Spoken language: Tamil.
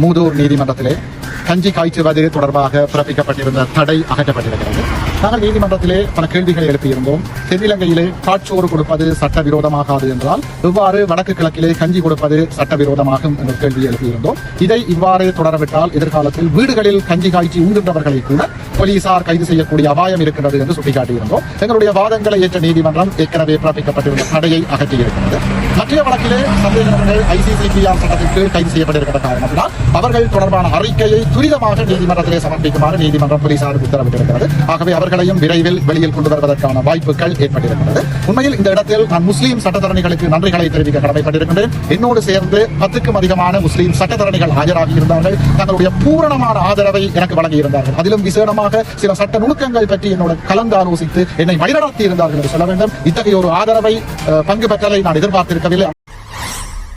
மூதூர் நீதிமன்றத்திலே கஞ்சி காய்ச்சுவது தொடர்பாக பிறப்பிக்கப்பட்டிருந்த தடை அகற்றப்பட்டிருக்கிறது. நாங்கள் நீதிமன்றத்திலே பல கேள்விகளை எழுப்பியிருந்தோம். தென்னிலங்கையிலே காட்சோறு கொடுப்பது சட்டவிரோதமாகாது என்றால் இவ்வாறு வடக்கு கிழக்கிலே கஞ்சி கொடுப்பது சட்டவிரோதமாகும் என்ற கேள்வி எழுப்பியிருந்தோம். இதை இவ்வாறு தொடரவிட்டால் எதிர்காலத்தில் வீடுகளில் கஞ்சி காய்ச்சி உண்கின்றவர்களை கூட போலீசார் கைது செய்யக்கூடிய அபாயம் இருக்கிறது என்று சுட்டிக்காட்டியிருந்தோம். எங்களுடைய வாதங்களை ஏற்ற நீதிமன்றம் ஏற்கனவே பிறப்பிக்கப்பட்டிருந்த தடையை அகற்றியிருக்கிறது. மற்ற வழக்கிலே சந்தேகநபர்கள் ICCPR சட்டத்திற்கு கைது செய்யப்பட்டிருக்கிற காரணத்தினால் அவர்கள் தொடர்பான அறிக்கையை துரிதமாக நீதிமன்றத்திலே சமர்ப்பிக்குமாறு நீதிமன்றம் போலீசாருக்கு உத்தரவிட்டிருக்கிறது. ஆகவே அவர்களையும் விரைவில் வெளியில் கொண்டு வருவதற்கான வாய்ப்புகள் ஏற்பட்டிருக்கிறது. உண்மையில் இந்த இடத்தில் நான் முஸ்லீம் சட்டத்தரணிகளுக்கு நன்றிகளை தெரிவிக்க கடமைப்பட்டிருக்கின்றேன். என்னோடு சேர்ந்து 10க்கும் அதிகமான முஸ்லீம் சட்டத்தரணிகள் ஆஜராகி இருந்தார்கள். தங்களுடைய பூரணமான ஆதரவை எனக்கு வழங்கி இருந்தார்கள். அதிலும் விசேடமாக சில சட்ட நுணுக்கங்கள் பற்றி என்னோட கலந்தாலோசித்து என்னை வழிநடத்தி இருந்தார்கள் என்று சொல்ல வேண்டும். இத்தகைய ஒரு ஆதரவை பங்கு பெற்றலை நான் எதிர்பார்த்திருக்கவில்லை.